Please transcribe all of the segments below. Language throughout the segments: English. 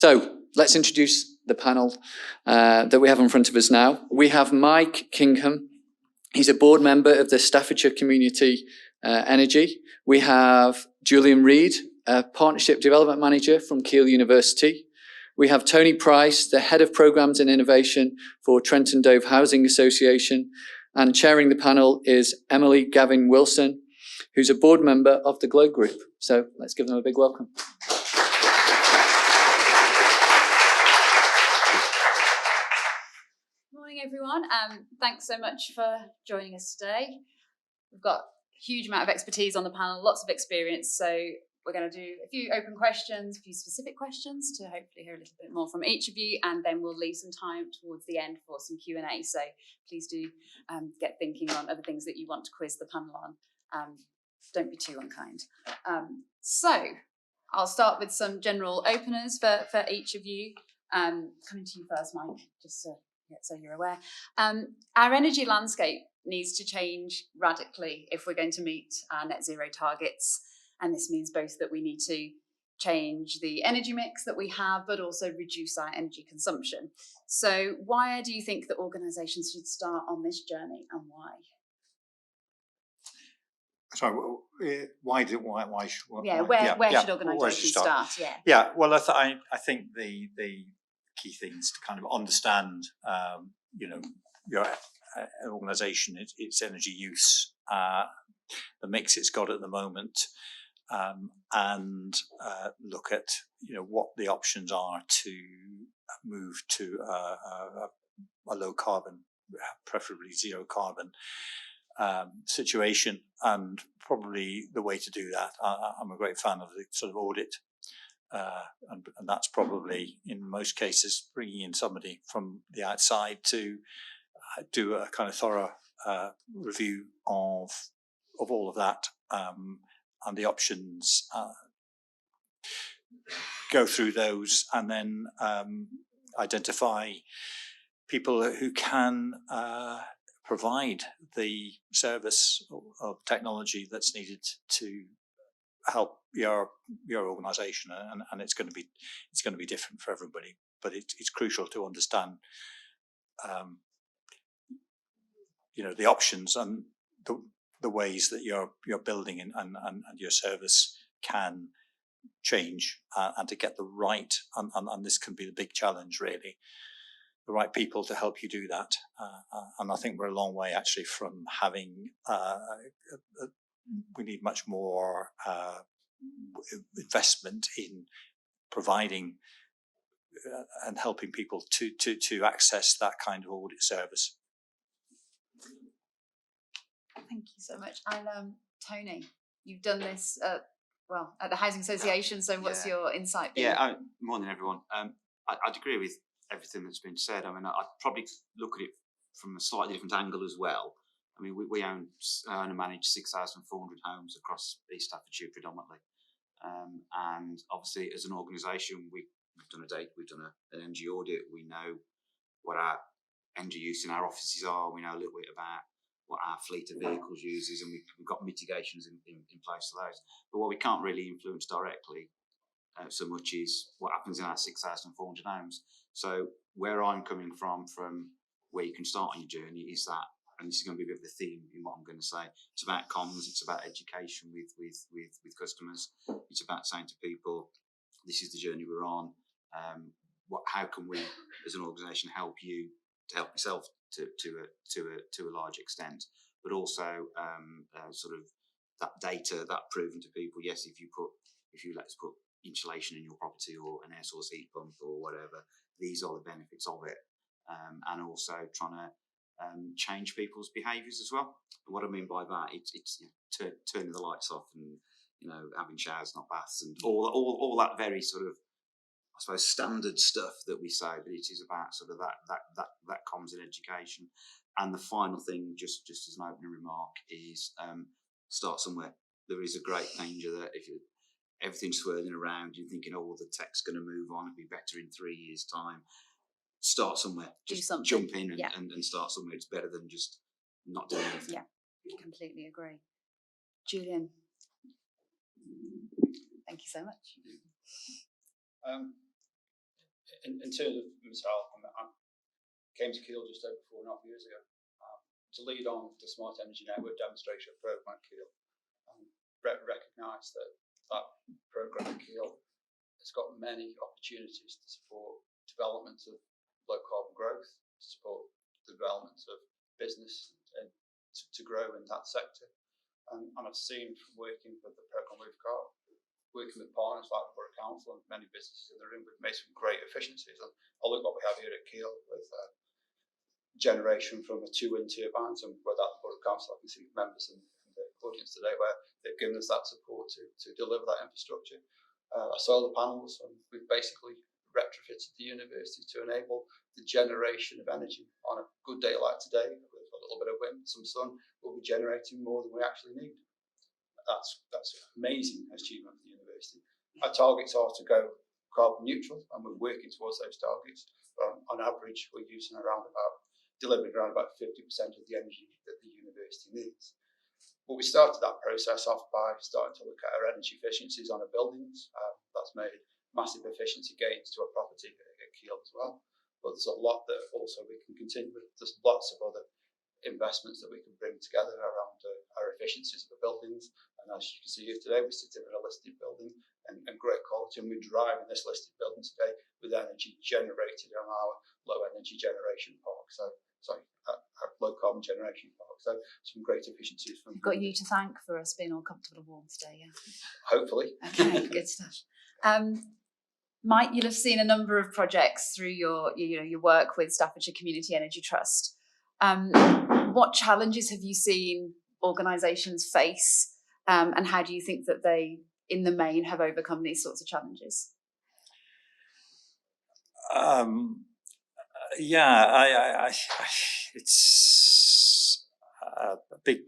So let's introduce the panel that we have in front of us now. We have Mike Kinghan. He's a board member of the Staffordshire Community Energy. We have Julian Reid, a Partnership Development Manager from Keele University. We have Tony Price, the Head of Programmes and Innovation for Trent and Dove Housing Association. And chairing the panel is Emily Gavin Wilson, who's a board member of the Glow Group. So let's give them a big welcome. Morning, everyone. Thanks so much for joining us today. We've got a huge amount of expertise on the panel, lots of experience. So we're going to do a few open questions, a few specific questions to hopefully hear a little bit more from each of you, and then we'll leave some time towards the end for some Q&A. So please do get thinking on other things that you want to quiz the panel on. Don't be too unkind. So I'll start with some general openers for each of you. Coming to you first, Mike, just so you're aware. Our energy landscape needs to change radically if we're going to meet our net zero targets. And this means both that we need to change the energy mix that we have, but also reduce our energy consumption. So why do you think that organisations should start on this journey, and why? Sorry, why should organisations start? Yeah. Well, I think the key thing is to kind of understand, your organisation, its energy use, the mix it's got at the moment, and look at what the options are to move to a low carbon, preferably zero carbon situation. And probably the way to do that, I'm a great fan of the sort of audit, and that's probably in most cases bringing in somebody from the outside to do a kind of thorough review of all of that, and the options, go through those, and then identify people who can provide the service of technology that's needed to help your organisation, and it's going to be different for everybody. But it's crucial to understand, the options and the ways that you're building and your service can change, and to get the right, and this can be the big challenge really, the right people to help you do that. And I think we're a long way actually from having, we need much more investment in providing and helping people to access that kind of audit service. Thank you so much. And Tony, you've done this at the Housing Association, so what's your insight been? Morning everyone. I'd agree with everything that's been said. I mean, I'd probably look at it from a slightly different angle as well. I mean, we own and manage 6,400 homes across East Staffordshire predominantly, and obviously as an organisation we've done an energy audit. We know what our energy use in our offices are. We know a little bit about what our fleet of vehicles uses, and we've got mitigations in place for those. But what we can't really influence directly so much is what happens in our 6,400 homes. So where I'm coming from where you can start on your journey is that, and this is going to be a bit of the theme in what I'm going to say, it's about comms, it's about education with customers. It's about saying to people, this is the journey we're on. How can we as an organisation help you to help yourself to a large extent, but also sort of that data, that proven to people. Yes, if you let's put insulation in your property or an air source heat pump or whatever, these are the benefits of it, and also trying to change people's behaviours as well. And what I mean by that, it's turning the lights off and having showers, not baths, and all that very sort of, I suppose, standard stuff that we say, but it is about sort of that comms in education. And the final thing, just as an opening remark, is start somewhere. There is a great danger that if everything's swirling around, you're thinking, the tech's going to move on, it'll be better in 3 years' time. Start somewhere. Just jump in and start somewhere. It's better than just not doing anything. Yeah, completely agree. Julian, thank you so much. in terms of myself, I came to Keele just over 4.5 years ago to lead on the Smart Energy Network demonstration program at Keele. Recognise that program at Keele has got many opportunities to support development of low carbon growth, to support the development of business and to grow in that sector. And I've seen from working with the program we've got, working with partners like the Borough Council and many businesses in the room, we've made some great efficiencies. And I look what we have here at Keele with generation from the 2 wind turbines, and with that Borough Council, I can see members in the audience today where they've given us that support to deliver that infrastructure. Solar panels, and we've basically retrofitted the university to enable the generation of energy on a good day like today, with a little bit of wind, some sun, we'll be generating more than we actually need. That's amazing achievement for the university. Our targets are to go carbon neutral, and we're working towards those targets. On average, we're delivering around about 50% of the energy that the university needs. But we started that process off by starting to look at our energy efficiencies on our buildings. That's made massive efficiency gains to our property at Keele as well. But there's a lot that also we can continue with. There's lots of other investments that we can bring together around our efficiencies of the buildings. And as you can see here today, we sit in a listed building and great quality, and we drive in this listed building today with energy generated on our low energy generation park. Our low carbon generation park. So some great efficiencies from. We've got you to thank for us being all comfortable and warm today. Yeah. Hopefully. Okay, good stuff. Mike, you'll have seen a number of projects through your work with Staffordshire Community Energy Trust. What challenges have you seen organisations face, and how do you think that they, in the main, have overcome these sorts of challenges? It's a big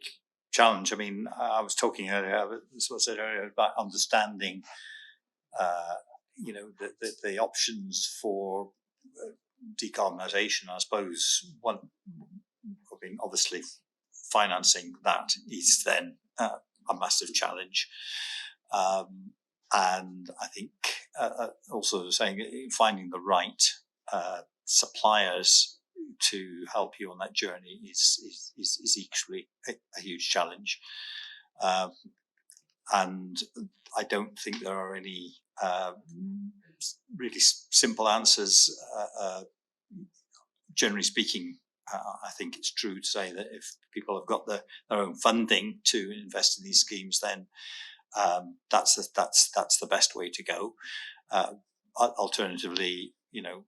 challenge. I mean, I was talking earlier, as I said earlier, about understanding, the options for decarbonisation. I suppose obviously financing that is then a massive challenge. And I think also saying finding the right suppliers to help you on that journey is equally a huge challenge. And I don't think there are any really simple answers. Generally speaking, I think it's true to say that if people have got their own funding to invest in these schemes, then that's the best way to go. Alternatively, you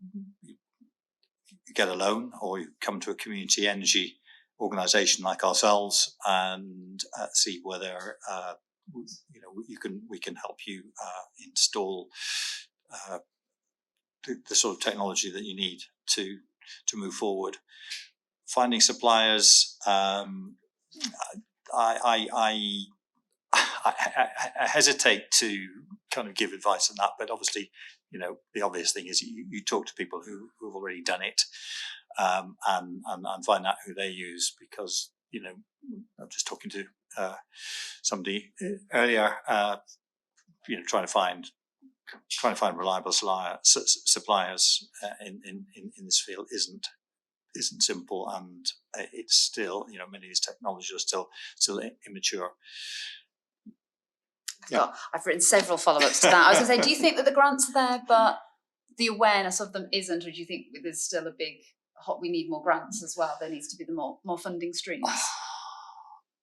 get a loan, or you come to a community energy organisation like ourselves and see whether we can help you install the sort of technology that you need to move forward. Finding suppliers, I hesitate to kind of give advice on that, but obviously, the obvious thing is you talk to people who've already done it, and find out who they use, because I'm just talking to somebody earlier, trying to find reliable suppliers in this field isn't simple, and it's still, many of these technologies are still immature. Yeah. I've written several follow-ups to that. I was going to say, do you think that the grants are there, but the awareness of them isn't, or do you think there's still a big we need more grants as well? There needs to be the more funding streams.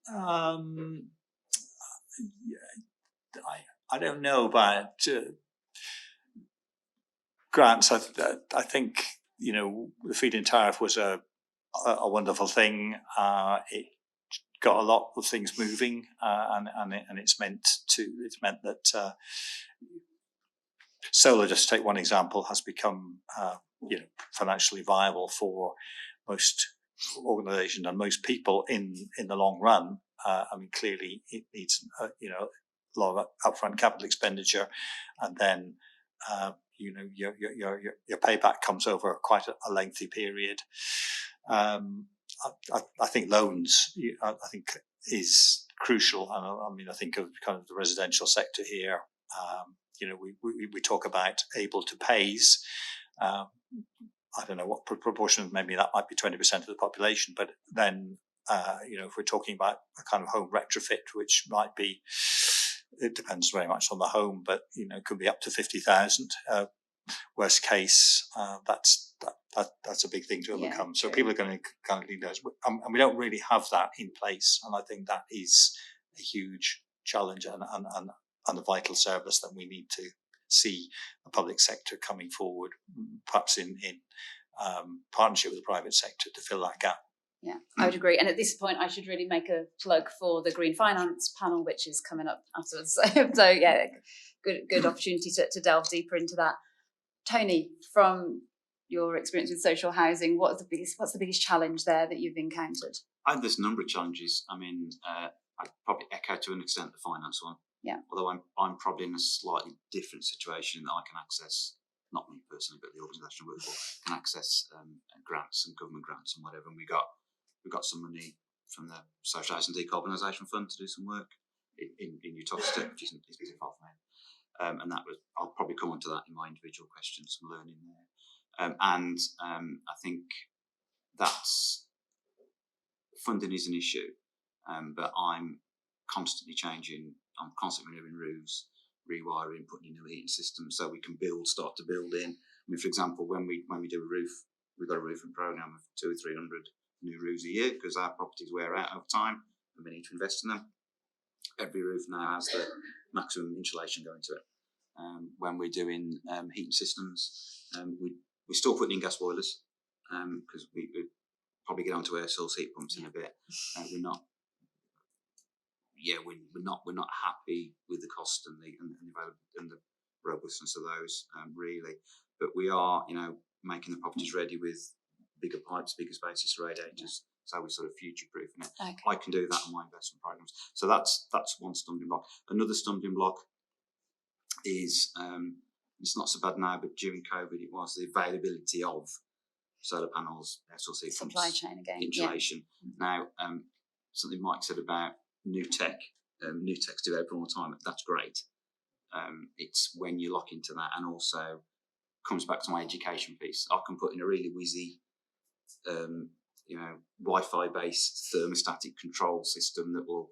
I don't know about grants. I think the feed-in tariff was a wonderful thing. It got a lot of things moving, and it's meant that solar, just to take one example, has become financially viable for most organisations and most people in the long run. Clearly it needs a lot of upfront capital expenditure, and then your payback comes over quite a lengthy period. I think loans, I think, is crucial. And I think of kind of the residential sector here. We talk about able to pays, I don't know what proportion, maybe that might be 20% of the population, but then, if we're talking about a kind of home retrofit, which might be, it depends very much on the home, but, it could be up to 50,000. Worst case, that's a big thing to overcome. So people are going to kind of need those, and we don't really have that in place. And I think that is a huge challenge and a vital service that we need to see the public sector coming forward, perhaps in partnership with the private sector to fill that gap. Yeah, I would agree. And at this point, I should really make a plug for the Green Finance panel, which is coming up afterwards. So yeah, good opportunity to delve deeper into that. Tony, from your experience with social housing, what's the biggest challenge there that you've encountered? I think there's a number of challenges. I mean, I'd probably echo to an extent the finance one. Yeah. Although I'm probably in a slightly different situation that I can access, not me personally, but the organisation I work for can access grants and government grants and whatever. And we got some money from the Social Housing Decarbonisation Fund to do some work in Utopster, which isn't far from here. And that was, I'll probably come on to that in my individual questions, some learning there. I think that's funding is an issue, but I'm constantly changing. I'm constantly renewing roofs, rewiring, putting in new heating systems so we can start to build in. I mean, for example, when we do a roof, we've got a roofing program of 200 or 300 new roofs a year because our properties wear out over time and we need to invest in them. Every roof now has the maximum insulation going to it. When we're doing heating systems, we're still putting in gas boilers because we probably get onto air source heat pumps in a bit. We're not happy with the cost and the robustness of those really, but we are making the properties ready with bigger pipes, bigger spaces, radiators. So we're sort of future-proofing it. Okay. I can do that in my investment programs. So that's one stumbling block. Another stumbling block is it's not so bad now, but during COVID it was the availability of solar panels, air source heat pumps, supply chain again, insulation. Yeah. Now, something Mike said about new tech's developed all the time. That's great. It's when you lock into that, and also comes back to my education piece. I can put in a really whizzy, Wi-Fi based thermostatic control system that will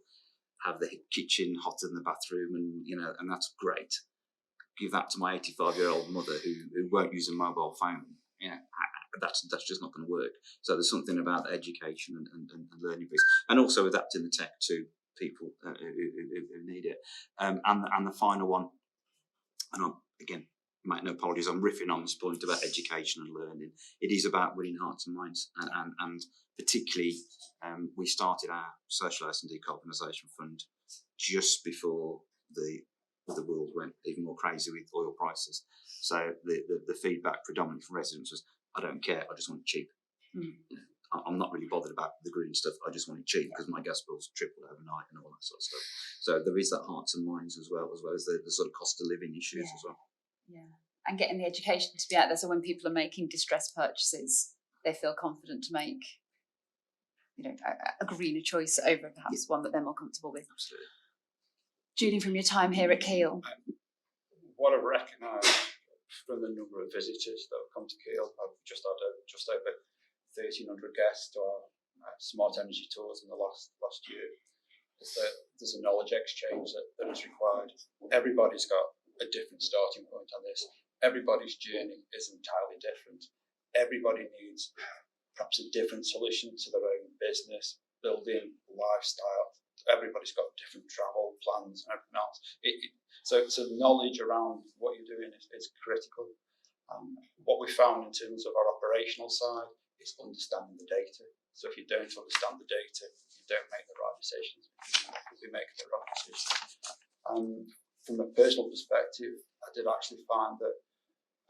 have the kitchen hotter than the bathroom, and that's great. Give that to my 85-year-old mother who won't use a mobile phone. That's just not going to work. So there's something about education and learning piece, and also adapting the tech to people who need it. And the final one, and again, make no apologies, I'm riffing on this point about education and learning. It is about winning hearts and minds, and particularly we started our Social Housing Decarbonisation Fund just before the world went even more crazy with oil prices. So the feedback predominantly from residents was, I don't care, I just want it cheap. I'm not really bothered about the green stuff, I just want it cheap because my gas bills tripled overnight and all that sort of stuff. So there is that hearts and minds as well as the sort of cost of living issues as well. Yeah, and getting the education to be out there so when people are making distressed purchases, they feel confident to make a greener choice over perhaps one that they're more comfortable with. Absolutely. Julian, from your time here at Keele. What I've recognised from the number of visitors that have come to Keele, I've just had just over 1,300 guests to our smart energy tours in the last year, is that there's a knowledge exchange that is required. Everybody's got a different starting point on this. Everybody's journey is entirely different. Everybody needs perhaps a different solution to their own business, building, lifestyle. Everybody's got different travel plans and everything else. So knowledge around what you're doing is critical. What we found in terms of our operational side is understanding the data. So if you don't understand the data, you don't make the right decisions. You'll be making the wrong decisions. From a personal perspective, I did actually find that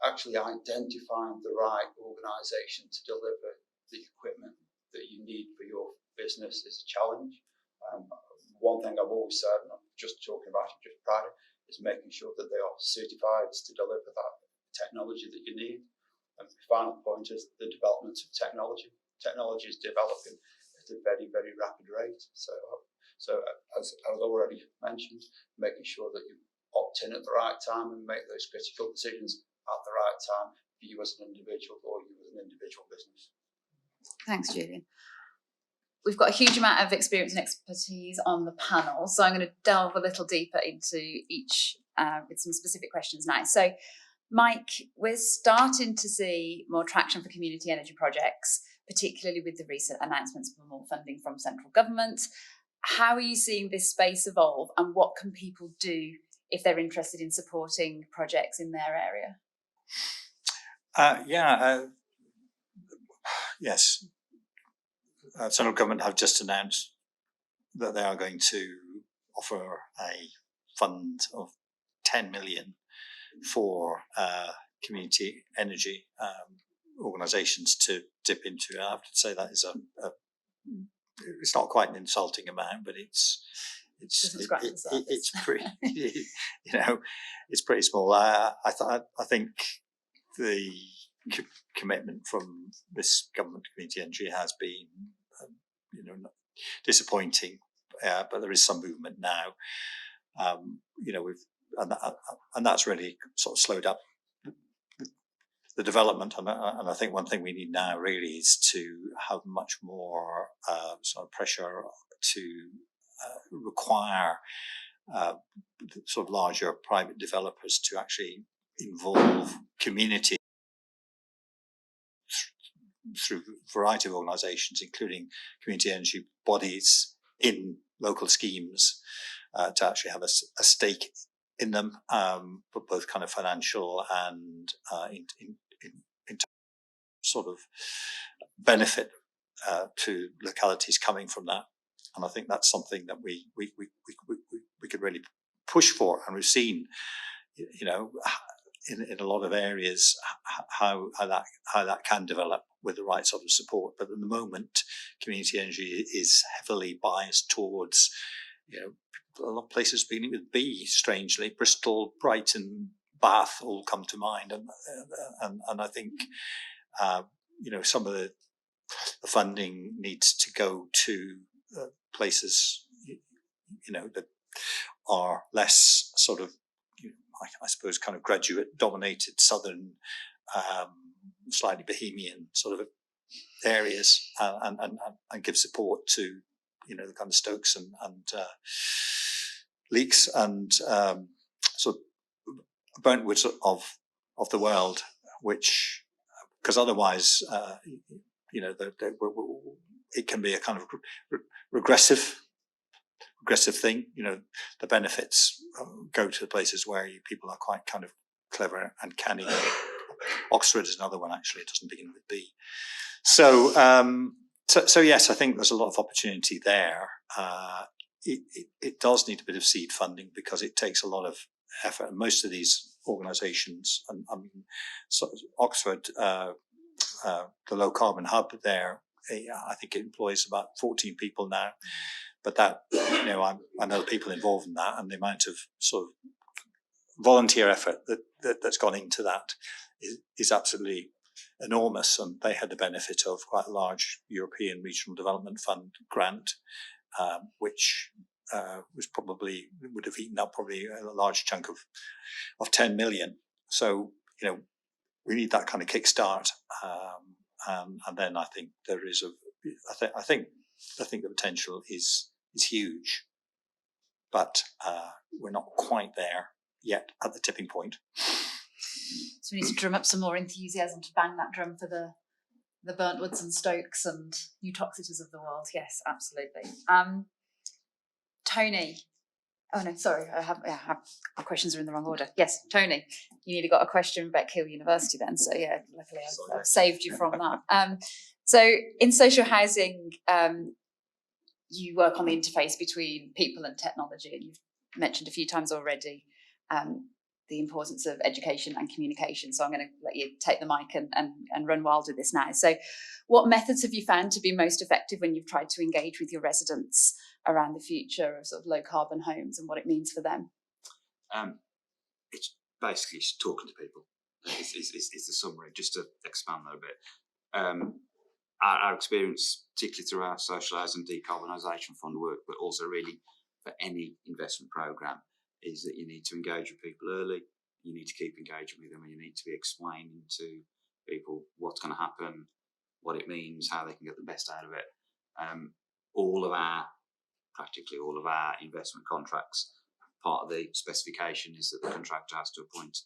actually identifying the right organisation to deliver the equipment that you need for your business is a challenge. One thing I've always said, and I'm just talking about it just prior, is making sure that they are certified to deliver that technology that you need. And the final point is the development of technology. Technology is developing at a very, very rapid rate. So as I already mentioned, making sure that you opt in at the right time and make those critical decisions at the right time. If you as an individual or you as an individual business. Thanks, Julian. We've got a huge amount of experience and expertise on the panel, so I'm going to delve a little deeper into each with some specific questions now. So, Mike, we're starting to see more traction for community energy projects, particularly with the recent announcements for more funding from central government. How are you seeing this space evolve, and what can people do if they're interested in supporting projects in their area? Yes. Central government have just announced that they are going to offer a fund of 10 million for community energy organisations to dip into. I have to say that is it's not quite an insulting amount, but it's pretty it's pretty small. I think the commitment from this government community energy has been disappointing, but there is some movement now. And that's really sort of slowed up the development, and I think one thing we need now really is to have much more sort of pressure to require sort of larger private developers to actually involve community through a variety of organisations, including community energy bodies in local schemes, to actually have a stake in them, but both kind of financial and in sort of benefit to localities coming from that. And I think that's something that we could really push for, and we've seen, in a lot of areas how that can develop with the right sort of support. But at the moment, community energy is heavily biased towards, a lot of places beginning with B, strangely, Bristol, Brighton, Bath all come to mind, and I think some of the funding needs to go to places that are less sort of, I suppose, kind of graduate-dominated southern, slightly bohemian sort of areas, and give support to the kind of Stokes and Leeks and sort of Burntwoods of the world, which, because otherwise, it can be a kind of regressive thing. The benefits go to the places where people are quite kind of clever and canny. Oxford is another one, actually. It doesn't begin with B. So yes, I think there's a lot of opportunity there. It does need a bit of seed funding because it takes a lot of effort. And most of these organisations, and I mean, Oxford, the low carbon hub there, I think it employs about 14 people now. But that, I know the people involved in that, and the amount of sort of volunteer effort that's gone into that is absolutely enormous. And they had the benefit of quite a large European Regional Development Fund grant, which would have eaten up probably a large chunk of 10 million. So, we need that kind of kickstart. And then I think there is I think the potential is huge, but we're not quite there yet at the tipping point. So we need to drum up some more enthusiasm to bang that drum for the Burntwoods and Stokes and New Toxiters of the world. Yes, absolutely. Tony. Oh no, sorry, my questions are in the wrong order. Yes, Tony, you nearly got a question about Keele University then. So yeah, luckily I've saved you from that. So in social housing, you work on the interface between people and technology, and you've mentioned a few times already the importance of education and communication. So I'm going to let you take the mic and run wild with this now. So what methods have you found to be most effective when you've tried to engage with your residents around the future of sort of low carbon homes and what it means for them? It's basically talking to people. It's the summary, just to expand that a bit. Our experience, particularly through our social housing decarbonisation fund work, but also really for any investment programme, is that you need to engage with people early. you need to keep engaging with them, and you need to be explaining to people what's going to happen, what it means, how they can get the best out of it. Practically all of our investment contracts, part of the specification is that the contractor has to appoint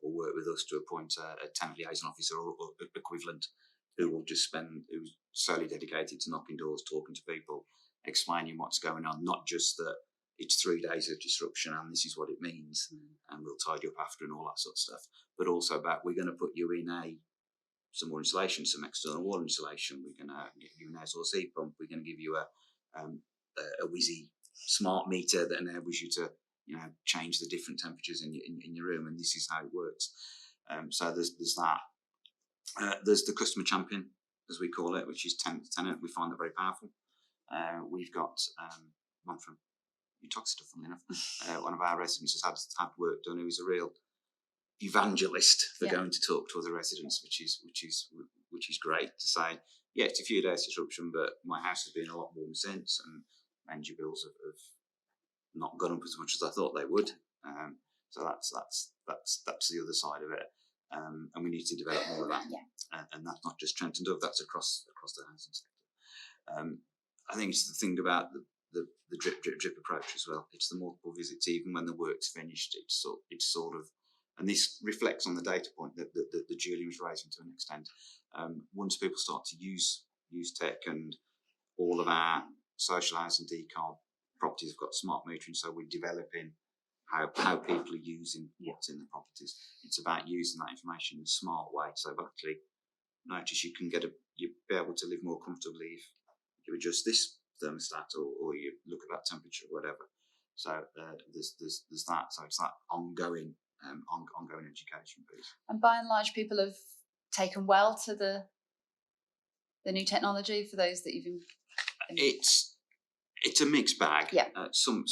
or work with us to appoint a tenant liaison officer or equivalent who's solely dedicated to knocking doors, talking to people, explaining what's going on, not just that it's 3 days of disruption and this is what it means and we'll tidy up after and all that sort of stuff, but also about we're going to put you in some more insulation, some external wall insulation, we're going to give you an air source heat pump, we're going to give you a whizzy smart meter that enables you to change the different temperatures in your room, and this is how it works. So there's that. There's the customer champion, as we call it, which is tenant. We find that very powerful. We've got one from Uttoxeter, funnily enough. One of our residents has had work done. Who is a real evangelist for going to talk to other residents, which is great to say. Yeah, it's a few days disruption, but my house has been a lot warmer since, and energy bills have not gone up as much as I thought they would. So that's the other side of it, and we need to develop more of that. And that's not just Trent and Dove; that's across the housing sector. I think it's the thing about the drip approach as well. It's the multiple visits, even when the work's finished. It's sort of, and this reflects on the data point that Julian was raising to an extent. Once people start to use tech, and all of our social housing decarb properties have got smart metering, so we're developing how people are using what's in the properties. It's about using that information in a smart way. So actually, notice you'll be able to live more comfortably if you adjust this thermostat or you look at that temperature or whatever. So there's that. So it's that ongoing education piece. And by and large, people have taken well to the new technology. For those that you've it's a mixed bag. Yeah. Some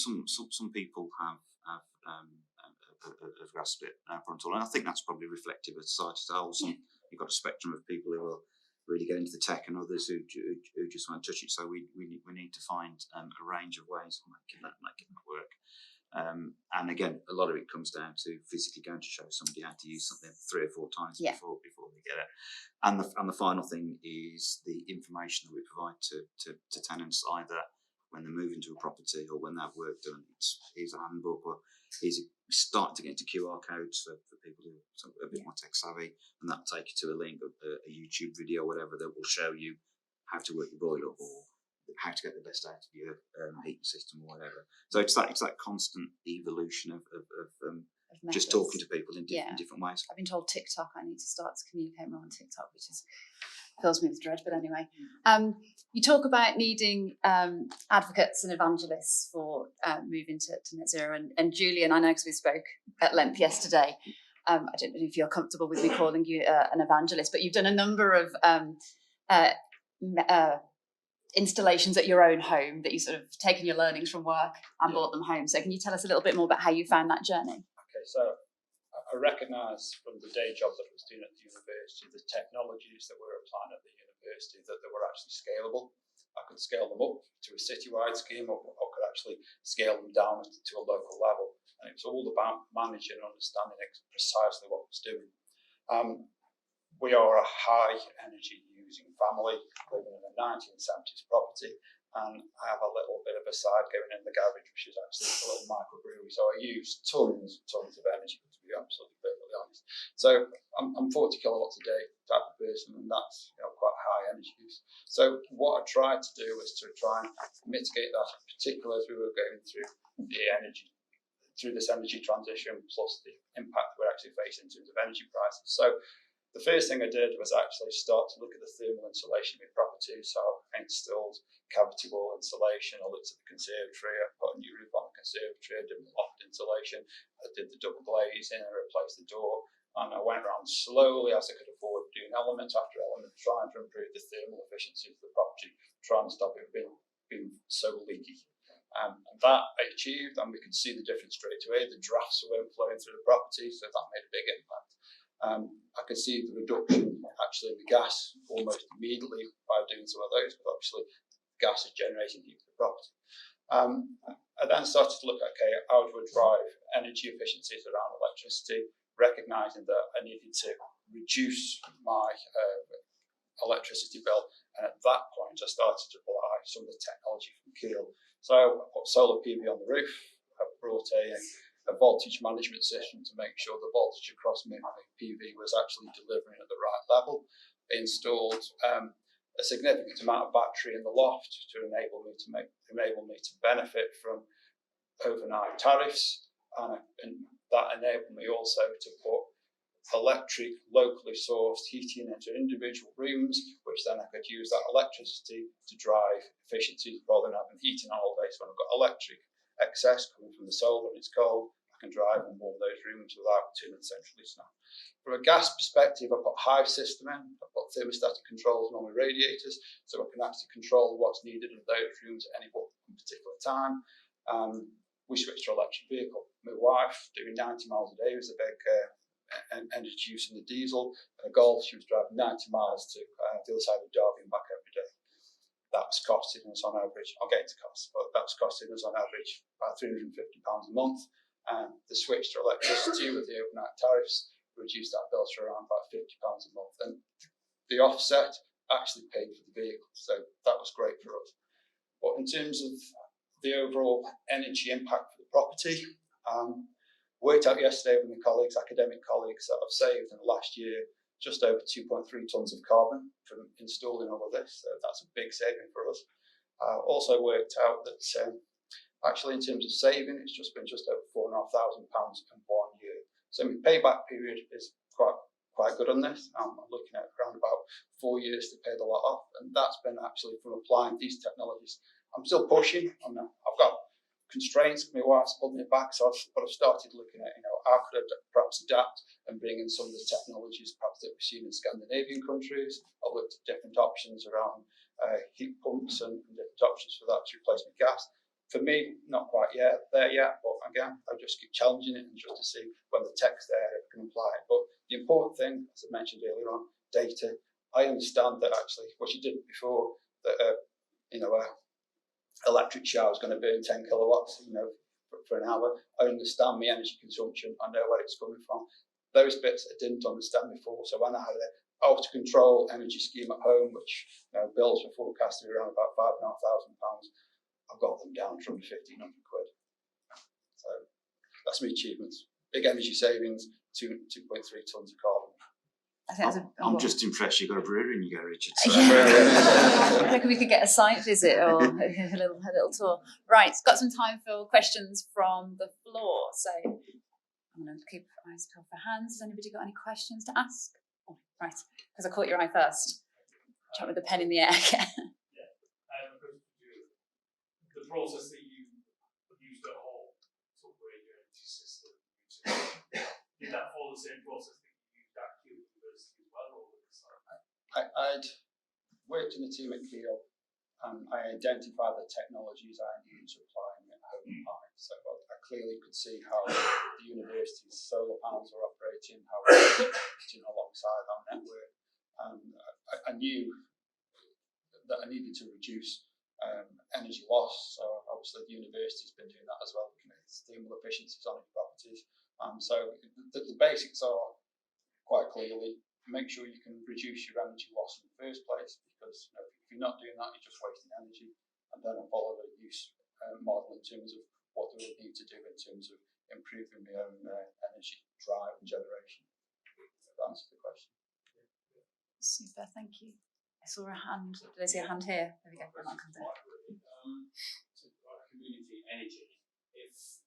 people have grasped it frontal, and I think that's probably reflective of society as a whole. You've got a spectrum of people who will really get into the tech, and others who just won't touch it. So we need to find a range of ways of making that work. And again, a lot of it comes down to physically going to show somebody how to use something 3 or 4 times before they get it. And the final thing is the information that we provide to tenants, either when they move into a property or when they have work done. Here's a handbook, or starting to get into QR codes for people who are a bit more tech savvy, and that'll take you to a link, a YouTube video, whatever, that will show you how to work your boiler or how to get the best out of your heating system or whatever. So it's that constant evolution of just talking to people in different ways. I've been told TikTok. I need to start to communicate more on TikTok, which fills me with dread. But anyway, you talk about needing advocates and evangelists for moving to net zero. And Julian, I know because we spoke at length yesterday. I don't know if you're comfortable with me calling you an evangelist, but you've done a number of installations at your own home that you sort of taken your learnings from work and brought them home. So can you tell us a little bit more about how you found that journey? Okay, so I recognise from the day job that I was doing at the university, the technologies that we were applying at the university, that they were actually scalable. I could scale them up to a citywide scheme, or could actually scale them down to a local level. And it was all about managing and understanding precisely what I was doing. We are a high energy using family living in a 1970s property, and I have a little bit of a side going in the garage, which is actually a little microbrewery. So I use tons of energy, to be absolutely perfectly honest. So I'm 40 kilowatts a day type of person, and that's quite high energy use. So what I tried to do was to try and mitigate that, particularly as we were going through this energy transition, plus the impact we're actually facing in terms of energy prices. So the first thing I did was actually start to look at the thermal insulation in properties. So I installed cavity wall insulation. I looked at the conservatory. I put a new roof on the conservatory. I did the loft insulation. I did the double glazing. I replaced the door. And I went around slowly as I could afford, doing element after element, trying to improve the thermal efficiency of the property, trying to stop it being so leaky. And that I achieved, and we could see the difference straight away. The drafts weren't flowing through the property, so that made a big impact. I could see the reduction actually in the gas almost immediately by doing some of those, but obviously gas is generating heat for the property. I then started to look at, how do we drive energy efficiencies around electricity, recognising that I needed to reduce my electricity bill, and at that point I started to apply some of the technology from Keele. So I put solar PV on the roof. I brought a voltage management system to make sure the voltage across my PV was actually delivering at the right level. I installed a significant amount of battery in the loft to enable me to benefit from overnight tariffs, and that enabled me also to put electric, locally sourced heating into individual rooms, which then I could use that electricity to drive efficiencies rather than having heating on all day. So when I've got electric excess coming from the solar and it's cold, I can drive and warm those rooms without turning centrally snap. From a gas perspective, I put Hive system in, I put thermostatic controls on all my radiators, so I can actually control what's needed in those rooms at any particular time. We switched to electric vehicle. My wife, doing 90 miles a day, was a big energy use in the diesel. A Golf, she was driving 90 miles to the other side of Derby and back every day. That was costing us on average, I'll get into costs, but that was costing us on average about £350 a month. The switch to electricity with the overnight tariffs reduced that bill to around about £50 a month. And the offset actually paid for the vehicle, so that was great for us. But in terms of the overall energy impact for the property, worked out yesterday with my colleagues, academic colleagues, that I've saved in the last year just over 2.3 tonnes of carbon from installing all of this. So that's a big saving for us. Also worked out that actually in terms of saving, it's just been just over £4,500 in 1 year. So my payback period is quite good on this. I'm looking at around about 4 years to pay the lot off, and that's been actually from applying these technologies. I'm still pushing. I've got constraints. My wife's pulled me back, but I've started looking at how could I perhaps adapt and bring in some of the technologies perhaps that we've seen in Scandinavian countries. I've looked at different options around heat pumps and different options for that to replace my gas. For me, not quite there yet, but again, I just keep challenging it and just to see when the tech's there, I can apply it. But the important thing, as I mentioned earlier on, data. I understand that actually what you did before, that electric shower is going to burn 10 kilowatts, for an hour. I understand my energy consumption. I know where it's coming from. Those bits I didn't understand before. So when I had an out of control energy scheme at home, which bills were forecasted around about £5,500, I've got them down from £1,500. So that's my achievements. Big energy savings, 2.3 tonnes of carbon. I think I'm just impressed you got a brewery in your garage. I reckon we could get a site visit or a little tour. Right, got some time for questions from the floor. So I'm going to keep eyes peeled for hands. Has anybody got any questions to ask? Oh, right, because I caught your eye first. Chat with the pen in the air again. The process that you used at home to upgrade your energy system, did that follow the same process that you used at Keele University as well? I'd worked in a team at Keele, and I identified the technologies I needed to apply at home and life. So I clearly could see how the university's solar panels were operating, how we were operating alongside our network. I knew that I needed to reduce energy loss. So obviously the university's been doing that as well, looking at thermal efficiencies on its properties. So the basics are quite clearly make sure you can reduce your energy loss in the first place, because if you're not doing that, you're just wasting energy. And then I follow the use model in terms of what do we need to do in terms of improving my own energy drive and generation. If that answers the question. Super, thank you. I saw a hand. Did I see a hand here? There we go. Community energy.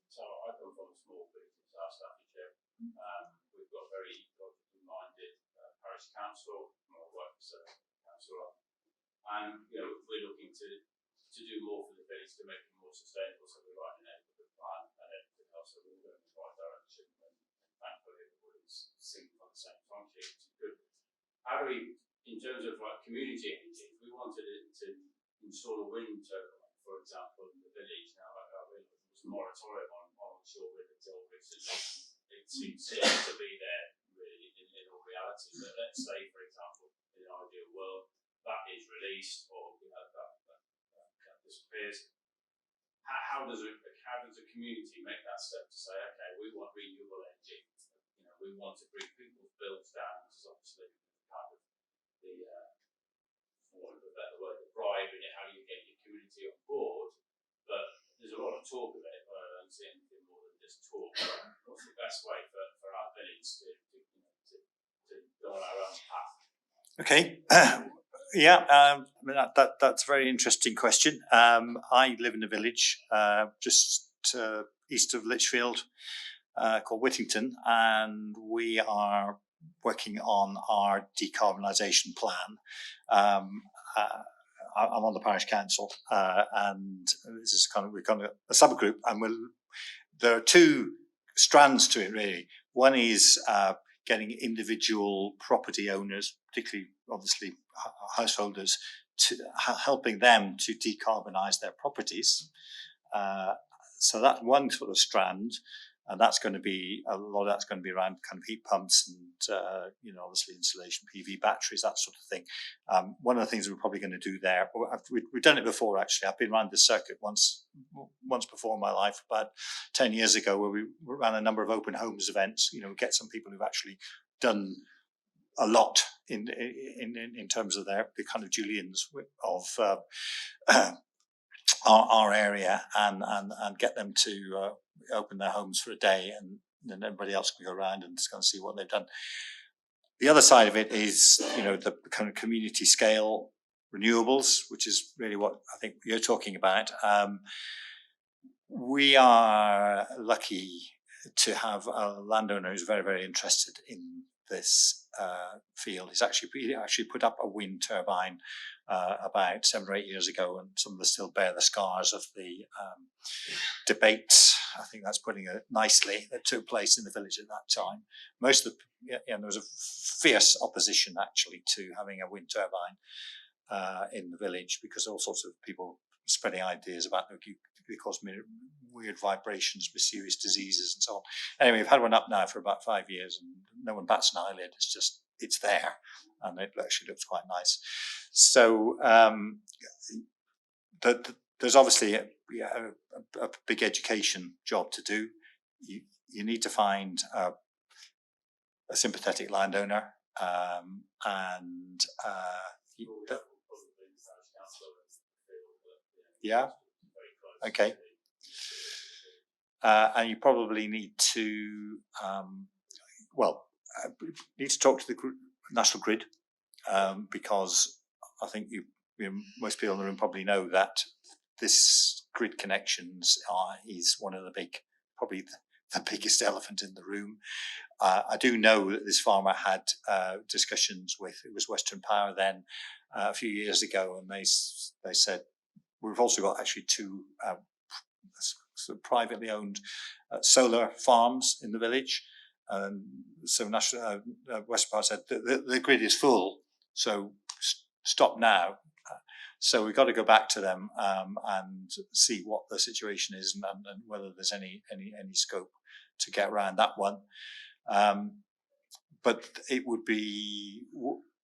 So I come from a small business, our Staffordshire. We've got very minded parish council, my wife's councillor, and we're looking to do more for the village to make it more sustainable. So we're writing a good plan and everything else, so we're going in the right direction. And thankfully, everybody's singing on the same song sheet, which is good. How do we, in terms of community energy, if we wanted to install a wind turbine, for example, in the village, now I realised there was a moratorium on onshore wind until recently. It seems to be there really in all reality. But let's say, for example, in an ideal world, that is released or that disappears. How does a community make that step to say, okay, we want renewable energy? we want to bring people's bills down, which is obviously kind of the, for want of a better word, the bribe and how you get your community on board. But there's a lot of talk of it, but I don't see anything more than just talk. What's the best way for our village to go on our own path? Okay. Yeah, I mean, that's a very interesting question. I live in a village just east of Lichfield called Whittington, and we are working on our decarbonisation plan. I'm on the parish council, and this is we're kind of a subgroup, and there are two strands to it really. One is getting individual property owners, particularly obviously householders, to helping them to decarbonise their properties. So that's one sort of strand, and that's going to be a lot of that's going to be around kind of heat pumps and obviously insulation, PV batteries, that sort of thing. One of the things we're probably going to do there, we've done it before actually. I've been around this circuit once before in my life, about 10 years ago, where we ran a number of open homes events. Get some people who've actually done a lot in terms of the kind of Julians of our area, and get them to open their homes for a day, and then everybody else can go around and just go and see what they've done. The other side of it is, the kind of community scale renewables, which is really what I think you're talking about. We are lucky to have a landowner who's very, very interested in this field. He actually put up a wind turbine about 7 or 8 years ago, and some of us still bear the scars of the debates. I think that's putting it nicely, that took place in the village at that time. There was a fierce opposition actually to having a wind turbine in the village, because all sorts of people spreading ideas about they cause weird vibrations, mysterious diseases, and so on. Anyway, we've had one up now for about 5 years, and no one bats an eyelid. It's there, and it actually looks quite nice. So there's obviously a big education job to do. You need to find a sympathetic landowner, yeah. Okay. And you probably need to talk to the National Grid, because I think most people in the room probably know that this grid connections is one of probably the biggest elephant in the room. I do know that this farmer had discussions with, it was Western Power then, a few years ago, and they said, we've also got actually two sort of privately owned solar farms in the village. So Western Power said the grid is full, so stop now. So we've got to go back to them and see what the situation is, and whether there's any scope to get around that one. But it would be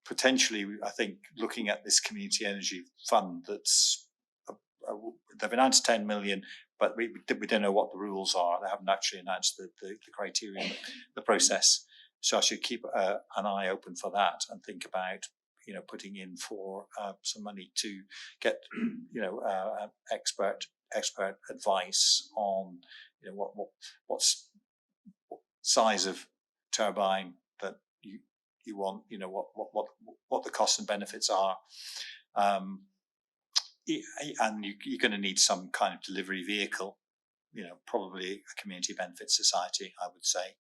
potentially, I think, looking at this community energy fund that's they've announced 10 million, but we don't know what the rules are. They haven't actually announced the criteria, the process. So I should keep an eye open for that, and think about putting in for some money to get expert advice on what size of turbine that you want, what the costs and benefits are. And you're going to need some kind of delivery vehicle, probably a community benefit society, I would say.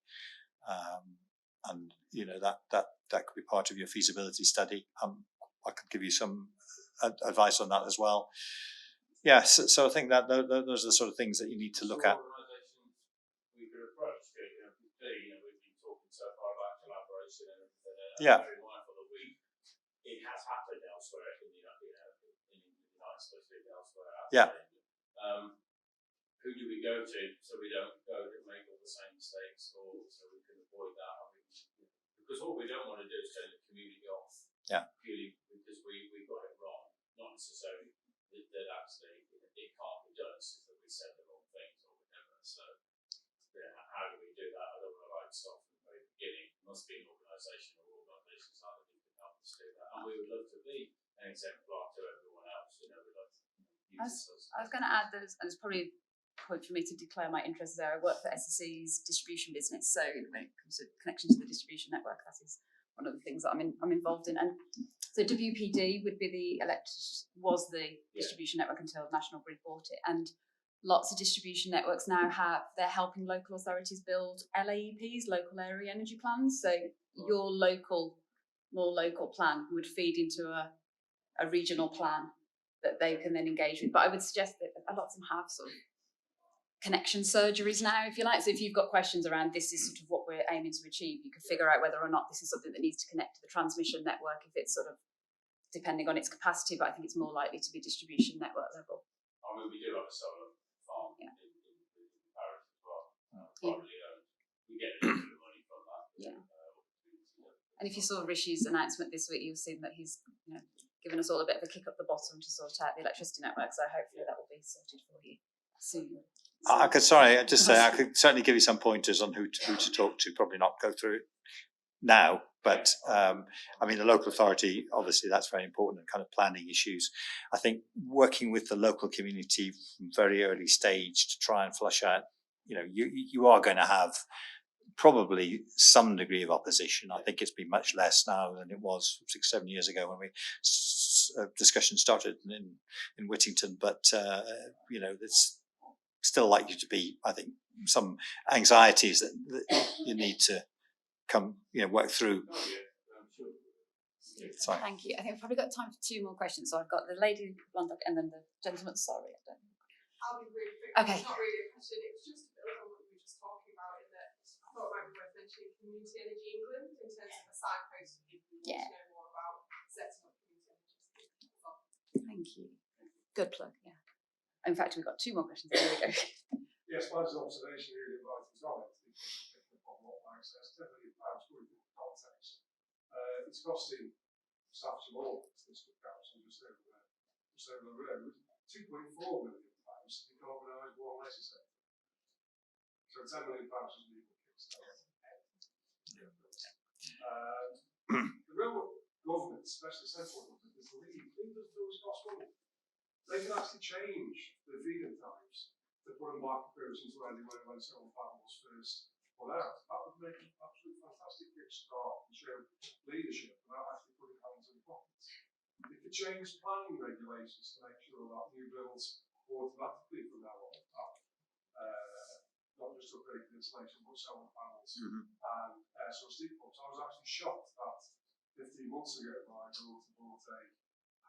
And that could be part of your feasibility study. I could give you some advice on that as well. Yeah, so I think that those are the sort of things that you need to look at. We could approach, we've been talking so far about collaboration and everything. Yeah. I'm very mindful that it has happened elsewhere in the United States, elsewhere. Yeah. Who do we go to so we don't go and make all the same mistakes, or so we can avoid that? Because what we don't want to do is turn the community off. Yeah. Purely because we got it wrong, not necessarily that actually it can't be done. It's just that we said the wrong things or whatever. So how do we do that? I don't want to write stuff from the very beginning. must be an organisation or organisations like that can help us do that. And we would love to be an exemplar to everyone else. We'd love to use this. I was going to add that it's probably a point for me to declare my interest there. I work for SSE's distribution business, so when it comes to connection to the distribution network, that is one of the things that I'm involved in. And so WPD would be was the distribution network until National Grid bought it, and lots of distribution networks now they're helping local authorities build LAEPs, local area energy plans. So your more local plan would feed into a regional plan that they can then engage with. But I would suggest that a lot of them have sort of connection surgeries now, if you like. So if you've got questions around this is sort of what we're aiming to achieve, you can figure out whether or not this is something that needs to connect to the transmission network, if it's sort of depending on its capacity, but I think it's more likely to be distribution network level. I mean, we do have a solar farm in Paris as well, privately owned. We get a little bit of money from that. And if you saw Rishi's announcement this week, you'll see that he's given us all a bit of a kick up the bottom to sort out the electricity network, so hopefully that will be sorted for you soon. I could say I could certainly give you some pointers on who to talk to. Probably not go through it now, but I mean the local authority, obviously that's very important, and kind of planning issues. I think working with the local community from very early stage to try and flush out, you are going to have probably some degree of opposition. I think it's been much less now than it was 6-7 years ago when discussion started in Whittington, but it's still likely to be, I think, some anxieties that you need to work through. Sorry. Thank you. I think we've probably got time for 2 more questions. So I've got the lady and then the gentleman. Sorry, I don't know. I'll be really quick. Okay. It's not really a question. It was just a bit on what we were just talking about. In that I thought it might be worth mentioning Community Energy England in terms of a signpost for people who want to know more about setting up community energy. Thank you. Good plug. Yeah. In fact, we've got 2 more questions. There we go. Yes, mine's an observation really about it. Definitely perhaps good context. It's costing Staffordshire more, district council just over the road, £2.4 million to decarbonise water leisure sector. So £10 million is legal kickstart. The real government, especially central government, is the lead. Who does those cost money? They can actually change the feed-in times to put them back into where they were when solar panels first put out. That would make an absolutely fantastic kickstart and show leadership without actually putting hands in pockets. They could change planning regulations to make sure that new builds automatically from now on not just upgraded insulation but solar panels and air source heat pumps. I was actually shocked that 15 months ago my daughter bought a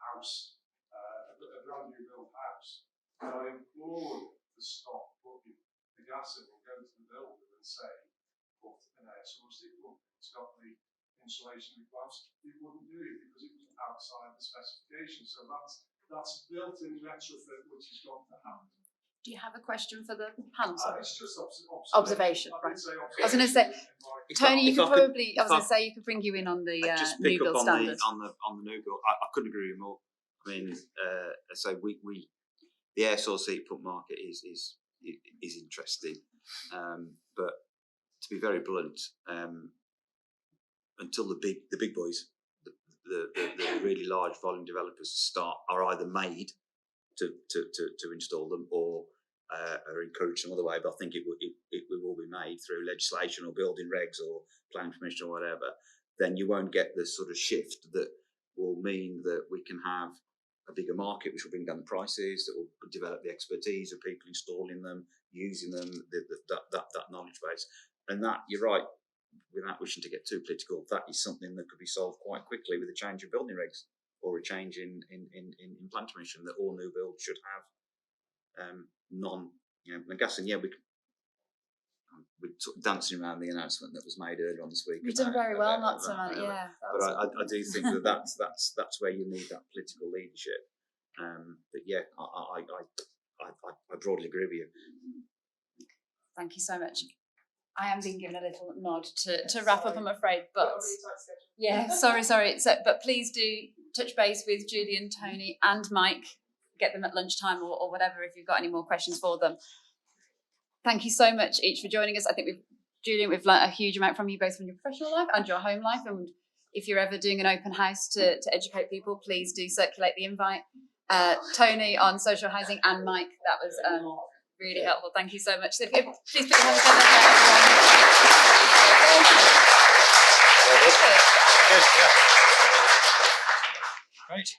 house, a brand new built house, and I implored to stop putting the gas in and go to the builder and say, put an air source heat pump. It's got the insulation requirements. It wouldn't do it because it was outside the specification. So that's built-in retrofit which has got to happen. Do you have a question for the panel? It's just observation. Right. I was going to say, Tony, you could probably. I was going to say you could bring you in on the new build standards. On the new build. I couldn't agree with you more. I mean, so we the air source heat pump market is interesting, but to be very blunt, until the big boys, the really large volume developers are either made to install them or are encouraged some other way. But I think it will be made through legislation or building regs or planning permission or whatever. Then you won't get the sort of shift that will mean that we can have a bigger market, which will bring down the prices, that will develop the expertise of people installing them, using them, that knowledge base. And that, you're right, without wishing to get too political, that is something that could be solved quite quickly with a change of building regs or a change in plan permission, that all new builds should have I'm guessing, we're sort of dancing around the announcement that was made earlier on this week. You've done very well not to run it, yeah. But I do think that's where you need that political leadership. But yeah, I broadly agree with you. Thank you so much. I am being given a little nod to wrap up, I'm afraid, but yeah, sorry. So, but please do touch base with Julian, Tony, and Mike. Get them at lunchtime or whatever if you've got any more questions for them. Thank you so much each for joining us. I think we've Julian, we've learnt a huge amount from you, both from your professional life and your home life. And if you're ever doing an open house to educate people, please do circulate the invite. Tony on social housing and Mike, that was really helpful. Thank you so much. So please put your hands together for everyone. Great.